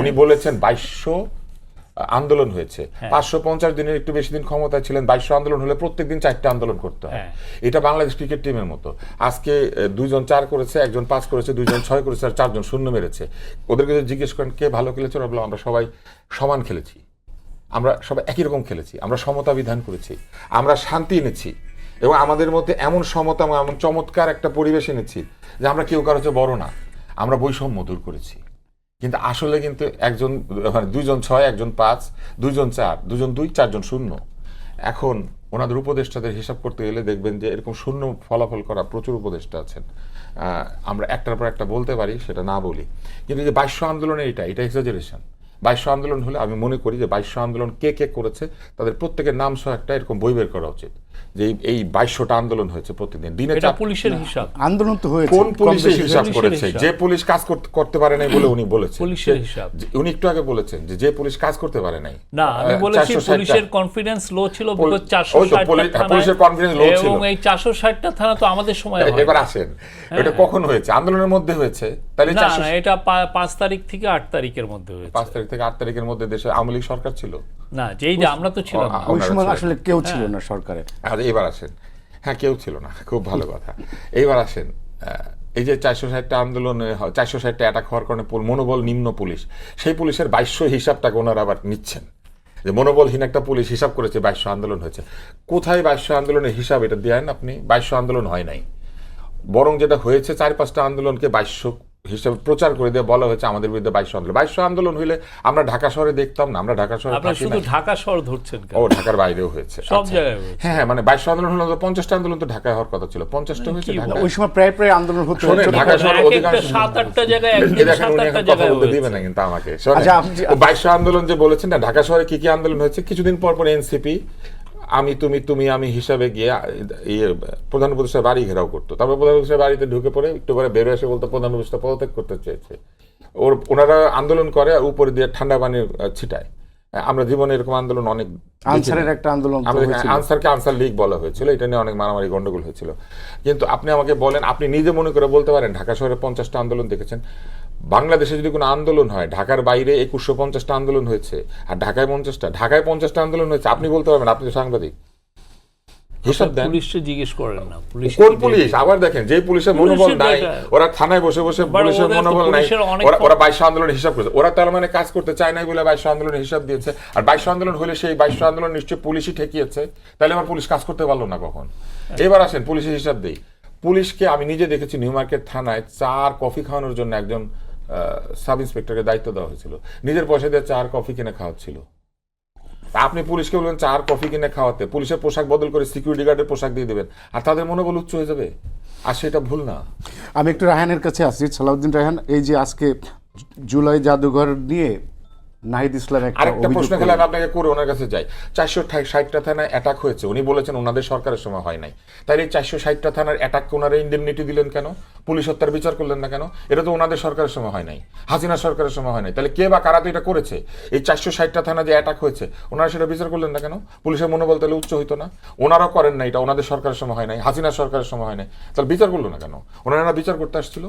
উনি বলেছেন 2200 আন্দোলন হয়েছে, 550 দিনের একটু বেশি দিন ক্ষমতায় ছিলেন, 2200 আন্দোলন হলে প্রত্যেকদিন 4টা আন্দোলন করতে হয়। এটা বাংলাদেশ ক্রিকেট টিমের মতো। আজকে 2 জন 4 করেছে, 1 জন 5 করেছে, 2 জন 6 করেছে, আর 4 জন শূন্য মেরেছে। ওদেরকে যদি জিজ্ঞেস করেন কে ভালো খেলেছে, ওরা বলে আমরা সবাই সমান খেলেছি, আমরা সবাই একই রকম খেলেছি, আমরা সমতা বিধান করেছি, আমরা শান্তি এনেছি, এবং আমাদের মধ্যে এমন সমতা, এমন চমৎকার একটা পরিবেশ এনেছি যে আমরা কেউ কারো চেয়ে বড় না, আমরা বৈষম্য দূর করেছি। কিন্তু আসলে কিন্তু একজন, মানে 2 জন 6, 1 জন 5, 2 জন 4, 2 জন 2, 4 জন 0। এখন ওনাদের উপদেষ্টাদের হিসাব করতে গেলে দেখবেন যে এরকম শূন্য ফলাফল করা প্রচুর উপদেষ্টা আছেন। আমরা একটার পর একটা বলতে পারি, সেটা না বলি, কিন্তু যে 2200 আন্দোলনে এটা এক্সাজারেশন। 2200 আন্দোলন হলে আমি মনে করি যে 2200 আন্দোলন কে কে করেছে তাদের প্রত্যেকের নাম সহ একটা এরকম বই বের করা উচিত, যে এই 2200টা আন্দোলন হয়েছে প্রতিদিন দিনে। এটা পুলিশের হিসাব, আন্দোলন তো হয়েছে, কোন পুলিশের হিসাব করেছে? যে পুলিশ কাজ করতে পারে নাই বলে উনি বলেছেন, পুলিশের হিসাব। উনি একটু আগে বলেছেন যে পুলিশ কাজ করতে পারে নাই। না, আমি বলেছি পুলিশের কনফিডেন্স লো ছিল, বিকজ 460টা পুলিশের কনফিডেন্স লো ছিল, এবং এই 460টা থানা তো আমাদের সময় হয়। এবার আসেন, এটা কখন হয়েছে? আন্দোলনের মধ্যে হয়েছে, তাহলে না, এটা 5 তারিখ থেকে 8 তারিখের মধ্যে হয়েছে। 5 তারিখ থেকে 8 তারিখের মধ্যে দেশে আওয়ামী লীগ সরকার ছিল না, যেই যে আমরা তো ছিলাম না। ওই সময় আসলে কেউ ছিল না সরকারে। আর এবার আসেন, হ্যাঁ কেউ ছিল না, খুব ভালো কথা। এইবার আসেন, এই যে 460টা আন্দোলনে 460টা অ্যাটাক হওয়ার কারণে মনোবল নিম্ন পুলিশ, সেই পুলিশের 2200 হিসাবটাকে ওনারা আবার নিচ্ছেন, যে মনোবলহীন একটা পুলিশ হিসাব করেছে 2200 আন্দোলন হয়েছে। কোথায় 2200 আন্দোলনের হিসাব? এটা দেন আপনি। 2200 আন্দোলন হয় নাই, বরং যেটা হয়েছে 4-5টা আন্দোলনকে 2200 হিসাবে প্রচার করে দিয়ে বলা হয়েছে আমাদের বিরুদ্ধে 2200 আন্দোলন। 2200 আন্দোলন হইলে আমরা ঢাকা শহরে দেখতাম না, আমরা ঢাকা শহরে আপনারা শুধু ঢাকা শহর ধরছেন কেন? ও, ঢাকার বাইরেও হয়েছে, সব জায়গায় হয়েছে। হ্যাঁ, মানে 2200 আন্দোলন হলো, 50টা আন্দোলন তো ঢাকায় হওয়ার কথা ছিল, 50টা হয়েছে ঢাকা। ওই সময় প্রায় প্রায় আন্দোলন হতো ঢাকা শহরে অধিকাংশ 7-8টা জায়গায় একদিন 7-8টা জায়গায় দিবে না কিন্তু আমাকে। আচ্ছা, 2200 আন্দোলন যে বলেছেন না, ঢাকা শহরে কি কি আন্দোলন হয়েছে? কিছুদিন পর পর এনসিপি আমি তুমি আমি হিসাবে গিয়ে প্রধান উপদেষ্টার বাড়ি ঘেরাও করতো, তারপর প্রধান উপদেষ্টার বাড়িতে ঢুকে পড়ে একটু করে বের এসে বলতো প্রধান উপদেষ্টা পদত্যাগ করতে চেয়েছে। ওনারা আন্দোলন করে আর উপরে দিয়ে ঠান্ডা পানি ছিটায়। আমরা জীবনে এরকম আন্দোলন অনেক, আনসারের একটা আন্দোলন, আনসারকে আনসার লীগ বলা হয়েছিল, এটা নিয়ে অনেক মারামারি গন্ডগোল হয়েছিল। কিন্তু আপনি আমাকে বলেন, আপনি নিজে মনে করে বলতে পারেন ঢাকা শহরে 50টা আন্দোলন দেখেছেন? বাংলাদেশে যদি কোনো আন্দোলন হয়, ঢাকার বাইরে 2150টা আন্দোলন হয়েছে, আর ঢাকায় 50টা, ঢাকায় 50টা আন্দোলন হয়েছে, আপনি বলতে পারবেন? আপনি তো সাংবাদিক, হিসাব দেন। পুলিশকে জিজ্ঞেস করেন না, কোন পুলিশ? আবার দেখেন, যে পুলিশের মনোবল নাই, ওরা থানায় বসে বসে পুলিশের মনোবল নাই, ওরা 2200 আন্দোলনের হিসাব করেছে। ওরা তার মানে কাজ করতে চায় নাই বলে 2200 আন্দোলনের হিসাব দিয়েছে। আর 2200 আন্দোলন হলে সেই 2200 আন্দোলন নিশ্চয়ই পুলিশই ঠেকিয়েছে, তাহলে আবার পুলিশ কাজ করতে পারলো না কখন? এবার আসেন পুলিশের হিসাব দেই। পুলিশকে আমি নিজে দেখেছি নিউ মার্কেট থানায় 4 কফি খাওয়ানোর জন্য একজন সাব ইন্সপেক্টরকে দায়িত্ব দেওয়া হয়েছিল, নিজের পয়সা দিয়ে 4 কফি কিনে খাওয়াচ্ছিল। আপনি পুলিশকে বলবেন 4 কফি কিনে খাওয়াতে, পুলিশের পোশাক বদল করে সিকিউরিটি গার্ডের পোশাক দিয়ে দেবেন, আর তাদের মনোবল উচ্চ হয়ে যাবে? আর সেটা ভুল না। আমি একটু রায়হানের কাছে আসছি। সালাউদ্দিন রায়হান, এই যে আজকে জুলাই জাদুঘর নিয়ে নাহিদ ইসলাম আরেকটা প্রশ্ন খেলে আমি আপনাকে করে ওনার কাছে যাই। 460টা থানায় অ্যাটাক হয়েছে, উনি বলেছেন ওনাদের সরকারের সময় হয় নাই, তাহলে এই 460টা থানার অ্যাটাককে ওনারা ইন্ডেমনিটি দিলেন কেন? পুলিশ হত্যার বিচার করলেন না কেন? এটা তো ওনাদের সরকারের সময় হয় নাই, হাসিনা সরকারের সময় হয় নাই, তাহলে কে বা কারা তো এটা করেছে? এই 460টা থানা যে অ্যাটাক হয়েছে, ওনারা সেটা বিচার করলেন না কেন? পুলিশের মনোবল তাহলে উচ্চ হইতো না? ওনারাও করেন না, এটা ওনাদের সরকারের সময় হয় নাই, হাসিনা সরকারের সময় হয় নাই, তাহলে বিচার করলো না কেন? ওনারা বিচার করতে আসছিল।